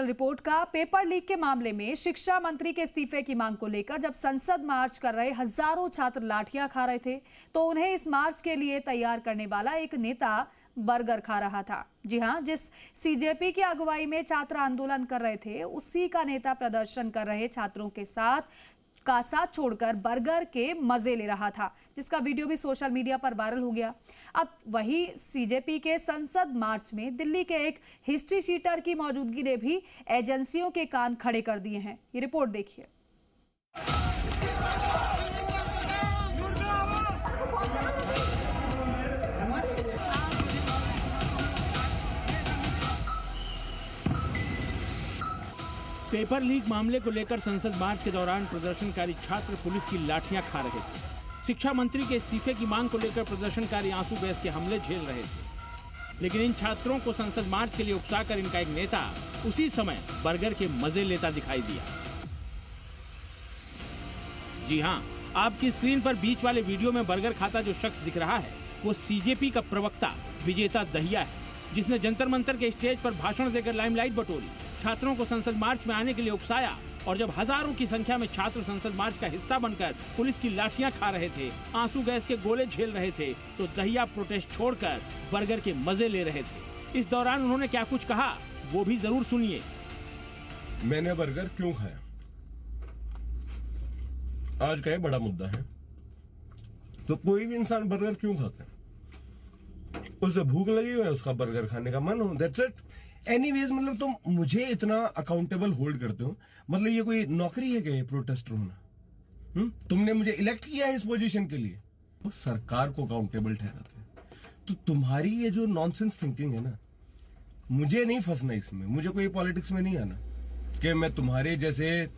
Report का paper leak के मामले में शिक्षा मंत्री के इस्तीफे की मांग को लेकर जब संसद मार्च कर रहे हजारों छात्र लाठियां खा रहे थे तो उन्हें इस मार्च के लिए तैयार करने वाला एक नेता बर्गर खा रहा था। जी हां, जिस सीजेपी की अगुवाई में छात्र आंदोलन कर रहे थे उसी का नेता प्रदर्शन कर रहे छात्रों के साथ छोड़कर बर्गर के मजे ले रहा था, जिसका वीडियो भी सोशल मीडिया पर वायरल हो गया। अब वही सीजेपी के संसद मार्च में दिल्ली के एक हिस्ट्री शीटर की मौजूदगी ने भी एजेंसियों के कान खड़े कर दिए हैं। ये रिपोर्ट देखिए। पेपर लीक मामले को लेकर संसद मार्च के दौरान प्रदर्शनकारी छात्र पुलिस की लाठियां खा रहे थे। शिक्षा मंत्री के इस्तीफे की मांग को लेकर प्रदर्शनकारी आंसू गैस के हमले झेल रहे थे, लेकिन इन छात्रों को संसद मार्च के लिए उकसाकर इनका एक नेता उसी समय बर्गर के मजे लेता दिखाई दिया। जी हां, आपकी स्क्रीन पर बीच वाले वीडियो में बर्गर खाता जो शख्स दिख रहा है वो सीजेपी का प्रवक्ता विजेता दहिया है, जिसने जंतर मंतर के स्टेज पर भाषण देकर लाइमलाइट बटोरी, छात्रों को संसद मार्च में आने के लिए उकसाया और जब हजारों की संख्या में छात्र संसद मार्च का हिस्सा बनकर पुलिस की लाठियां खा रहे थे, आंसू गैस के गोले झेल रहे थे, तो दहिया प्रोटेस्ट छोड़कर बर्गर के मजे ले रहे थे। इस दौरान उन्होंने क्या कुछ कहा वो भी जरूर सुनिए। मैंने बर्गर क्यों खाया, आज का ये बड़ा मुद्दा है। तो कोई भी इंसान बर्गर क्यों खाता है? उसे भूख लगी हो, उसका बर्गर खाने का मन हो, दैट्स इट। एनीवेज, मतलब तुम मुझे इतना अकाउंटेबल होल्ड करते हो, मतलब ये कोई नौकरी है क्या ये प्रोटेस्टर होना? तुमने मुझे इलेक्ट किया है इस पोजीशन के लिए, वो सरकार को अकाउंटेबल ठहराते हैं। तो तुम्हारी ये जो नॉनसेंस थिंकिंग है ना, मुझे नहीं फंसना इसमें, मुझे कोई पॉलिटिक्स में नहीं आना कि मैं तुम्हारे जैसे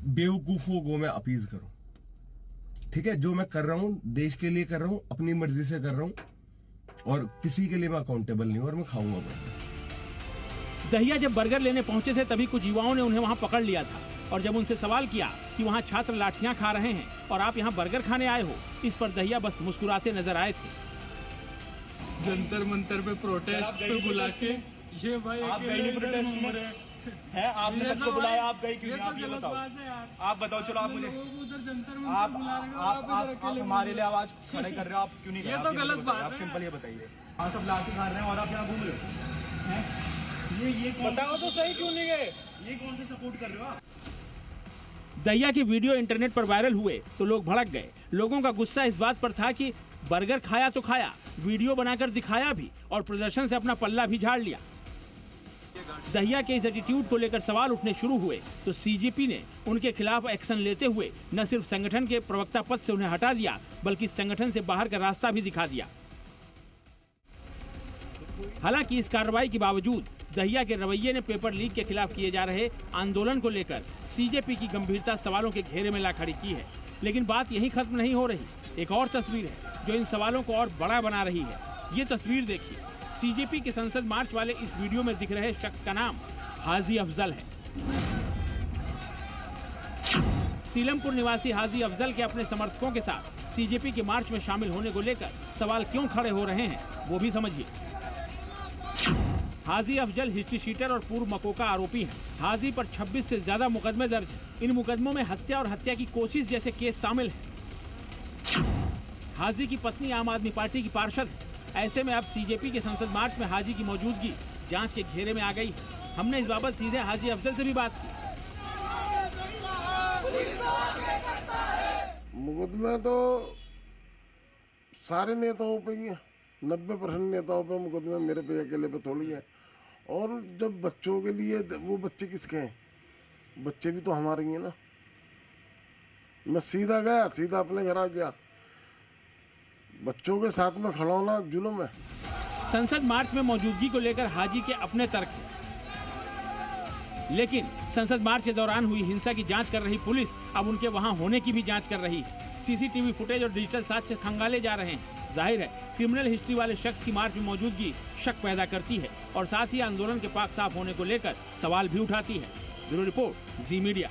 बेवकूफों को मैं अपीज करूं। ठीक है, जो मैं कर रहा हूं देश के लिए कर रहा हूं, अपनी मर्जी से कर रहा हूं और किसी के लिए मैं अकाउंटेबल नहीं हूं और मैं खाऊंगा बर्गर। दहिया जब बर्गर लेने पहुंचे थे तभी कुछ युवाओं ने उन्हें वहां पकड़ लिया था और जब उनसे सवाल किया कि वहां छात्र लाठियां खा रहे हैं और आप यहां बर्गर खाने आए हो, इस पर दहिया बस मुस्कुराते नजर आए थे। जंतर मंतर पे प्रोटेस्ट पे बुला के ये भाई है, आपने सबको बुलाया, आप गए क्यों? आप ये बताओ, आप बताओ। चलो आप मुझे आप हमारे लिए आवाज खड़े कर रहे हो, आप क्यों नहीं? ये तो गलत बात है। आप सिंपल ये बताइए, आप सब लाठी खा रहे हैं और आप यहाँ घूम रहे हो। ये बताओ तो सही, क्यों नहीं गए? ये कौन से सपोर्ट कर रहे हो आप? दहिया के वीडियो इंटरनेट पर वायरल हुए तो लोग भड़क गए। लोगों का गुस्सा इस बात पर था कि बर्गर खाया तो खाया, वीडियो बनाकर दिखाया भी और प्रदर्शन से अपना पल्ला भी झाड़ लिया। दहिया के इस एटीट्यूड को लेकर सवाल उठने शुरू हुए तो सीजेपी ने उनके खिलाफ एक्शन लेते हुए न सिर्फ संगठन के प्रवक्ता पद से उन्हें हटा दिया बल्कि संगठन से बाहर का रास्ता भी दिखा दिया। हालांकि इस कार्रवाई के बावजूद दहिया के रवैये ने पेपर लीक के खिलाफ किए जा रहे आंदोलन को लेकर सीजेपी की गंभीरता सवालों के घेरे में ला खड़ी की है। लेकिन बात यहीं खत्म नहीं हो रही। एक और तस्वीर है जो इन सवालों को और बड़ा बना रही है। ये तस्वीर देखिए। सीजेपी के संसद मार्च वाले इस वीडियो में दिख रहे शख्स का नाम हाजी अफजल है। सीलमपुर निवासी हाजी अफजल के अपने समर्थकों के साथ सीजेपी के मार्च में शामिल होने को लेकर सवाल क्यों खड़े हो रहे हैं वो भी समझिए। हाजी अफजल हिस्ट्री शीटर और पूर्व मकोका आरोपी हैं। हाजी पर 26 से ज्यादा मुकदमे दर्ज हैं। इन मुकदमों में हत्या और हत्या की कोशिश जैसे केस शामिल हैं। हाजी की पत्नी आम आदमी पार्टी की पार्षद है। ऐसे में अब सीजेपी के संसद मार्च में हाजी की मौजूदगी जांच के घेरे में आ गई है। हमने इस बाबत सीधे हाजी अफजल से भी बात की। मुकदमा तो सारे नेताओं पे ही है, 90% नेताओं पे मुकदमा, मेरे पे अकेले पे थोड़ी है। और जब बच्चों के लिए, वो बच्चे किसके हैं? बच्चे भी तो हमारे ही हैं ना। मैं सीधा गया, सीधा अपने घर आ गया। बच्चों के साथ में खड़ा होना जुल्म है। संसद मार्च में मौजूदगी को लेकर हाजी के अपने तर्क हैं, लेकिन संसद मार्च के दौरान हुई हिंसा की जांच कर रही पुलिस अब उनके वहां होने की भी जांच कर रही है। सीसीटीवी फुटेज और डिजिटल साक्ष्य खंगाले जा रहे हैं। जाहिर है क्रिमिनल हिस्ट्री वाले शख्स की मार्च में मौजूदगी शक पैदा करती है और साथ ही आंदोलन के पाक साफ होने को लेकर सवाल भी उठाती है। ब्यूरो रिपोर्ट, जी मीडिया।